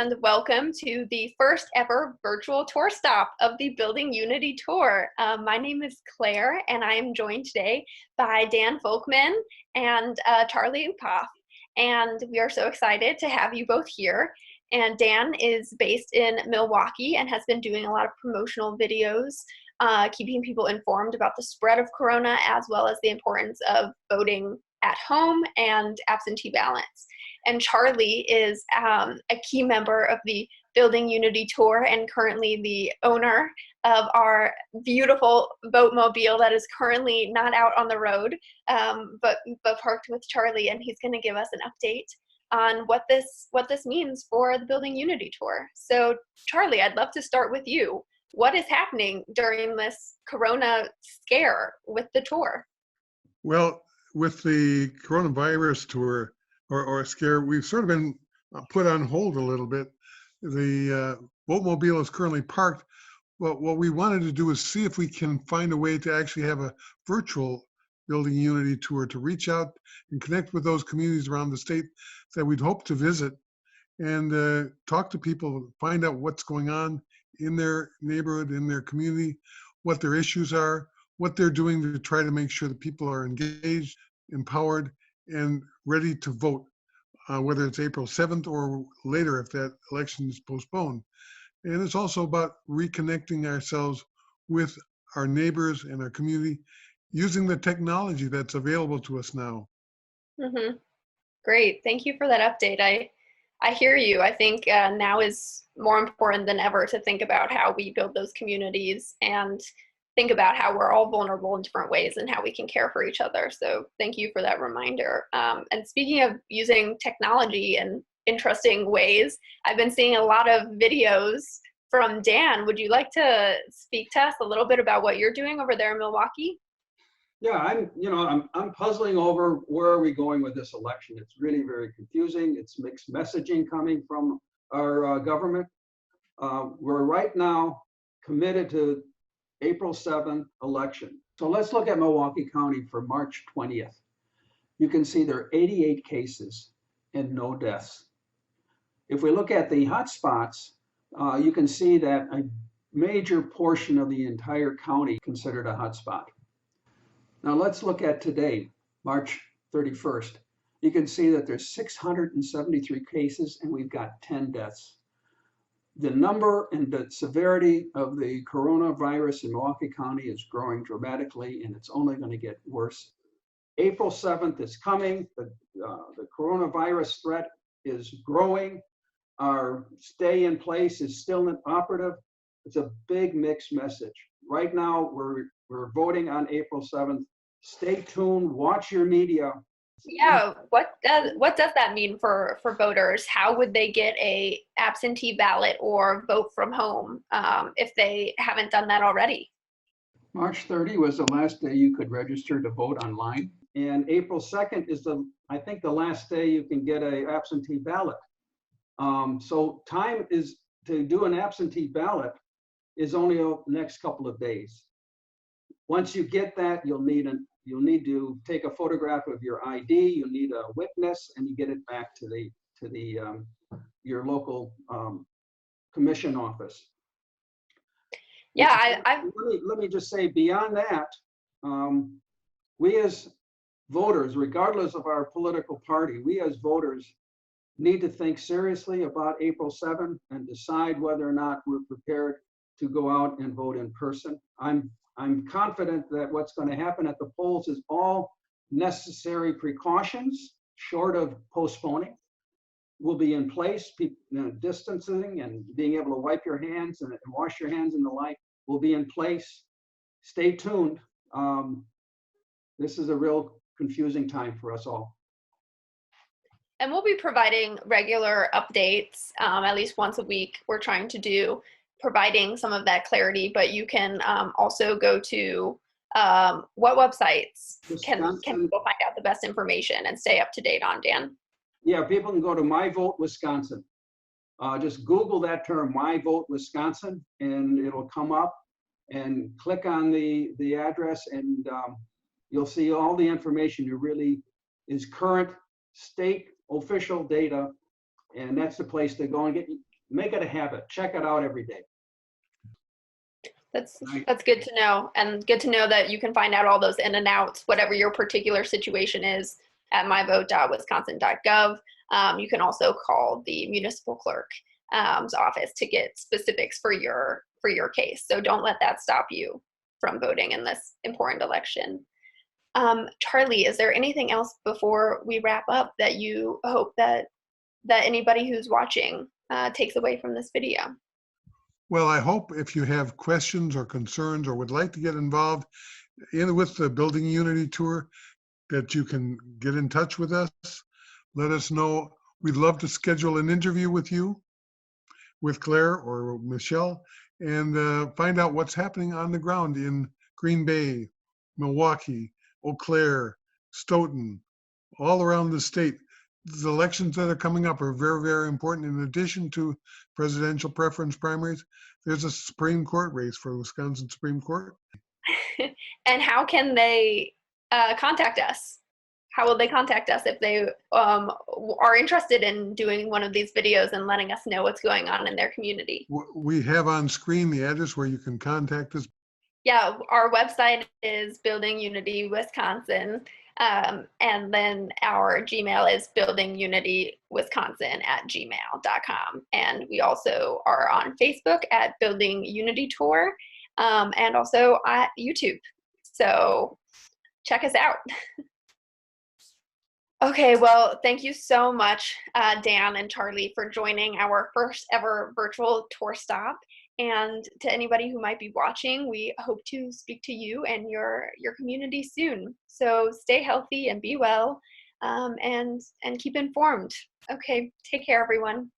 and welcome to the first ever virtual tour stop of the Building Unity Tour. My name is Claire, and I am joined today by Dan Volkman and Charlie Upoff. And we are so excited to have you both here. And Dan is based in Milwaukee and has been doing a lot of promotional videos, keeping people informed about the spread of corona, as well as the importance of voting at home and absentee ballots. And Charlie is a key member of the Building Unity Tour and currently the owner of our beautiful boatmobile that is currently not out on the road, but parked with Charlie, and he's going to give us an update on what this means for the Building Unity Tour. So Charlie, I'd love to start with you. What is happening during this corona scare with the tour? Well, with the coronavirus tour or scare, we've sort of been put on hold a little bit. The boatmobile is currently parked. Well, what we wanted to do is see if we can find a way to actually have a virtual Building Unity tour to reach out and connect with those communities around the state that we'd hope to visit and talk to people, find out what's going on in their neighborhood, in their community, what their issues are, what they're doing to try to make sure that people are engaged, empowered, and ready to vote, whether it's April 7th or later if that election is postponed. And it's also about reconnecting ourselves with our neighbors and our community using the technology that's available to us now. Mm-hmm. Great, thank you for that update. I hear you. I think now is more important than ever to think about how we build those communities and think about how we're all vulnerable in different ways and how we can care for each other. So thank you for that reminder. And speaking of using technology in interesting ways, I've been seeing a lot of videos from Dan. Would you like to speak to us a little bit about what you're doing over there in Milwaukee? Yeah, I'm puzzling over where are we going with this election. It's really very confusing. It's mixed messaging coming from our government. We're right now committed to April 7th election. So let's look at Milwaukee County for March 20th. You can see there are 88 cases and no deaths. If we look at the hotspots, you can see that a major portion of the entire county considered a hotspot. Now let's look at today, March 31st. You can see that there's 673 cases and we've got 10 deaths. The number and the severity of the coronavirus in Milwaukee County is growing dramatically, and it's only going to get worse. April 7th is coming. The coronavirus threat is growing. Our stay in place is still operative. It's a big mixed message. Right now, we're voting on April 7th. Stay tuned. Watch your media. Yeah, what does that mean for voters? How would they get a absentee ballot or vote from home if they haven't done that already? March 30 was the last day you could register to vote online, and April 2nd is I think the last day you can get an absentee ballot. So time is to do an absentee ballot is only the next couple of days. Once you get that, you'll need to take a photograph of your ID. You'll need a witness, and you get it back to your local commission office. Yeah, let me just say, beyond that, we as voters, regardless of our political party, we as voters need to think seriously about April 7th and decide whether or not we're prepared to go out and vote in person. I'm confident that what's going to happen at the polls is all necessary precautions, short of postponing, will be in place. Distancing and being able to wipe your hands and wash your hands and the like will be in place. Stay tuned. This is a real confusing time for us all. And we'll be providing regular updates, at least once a week. We're trying to do providing some of that clarity, but you can also go to what websites can people find out the best information and stay up to date on, Dan? Yeah, people can go to My Vote Wisconsin. Just Google that term, My Vote Wisconsin, and it'll come up, and click on the address, and you'll see all the information. It really is current state official data, and that's the place to go and make it a habit. Check it out every day. That's good to know, and good to know that you can find out all those in and outs, whatever your particular situation is, at myvote.wisconsin.gov. You can also call the municipal clerk's office to get specifics for your case. So don't let that stop you from voting in this important election. Charlie, is there anything else before we wrap up that you hope that anybody who's watching takes away from this video? Well, I hope if you have questions or concerns or would like to get involved with the Building Unity Tour, that you can get in touch with us. Let us know. We'd love to schedule an interview with you, with Claire or Michelle, and find out what's happening on the ground in Green Bay, Milwaukee, Eau Claire, Stoughton, all around the state. The elections that are coming up are very, very important. In addition to presidential preference primaries, there's a Supreme Court race for Wisconsin Supreme Court. And how can they contact us? How will they contact us if they are interested in doing one of these videos and letting us know what's going on in their community? We have on screen the address where you can contact us. Yeah, our website is Building Unity Wisconsin, and then our Gmail is buildingunitywisconsin@gmail.com. And we also are on Facebook at Building Unity Tour, and also at YouTube. So check us out. Okay, well, thank you so much, Dan and Charlie, for joining our first ever virtual tour stop. And to anybody who might be watching, we hope to speak to you and your community soon. So stay healthy and be well, and keep informed. Okay, take care, everyone.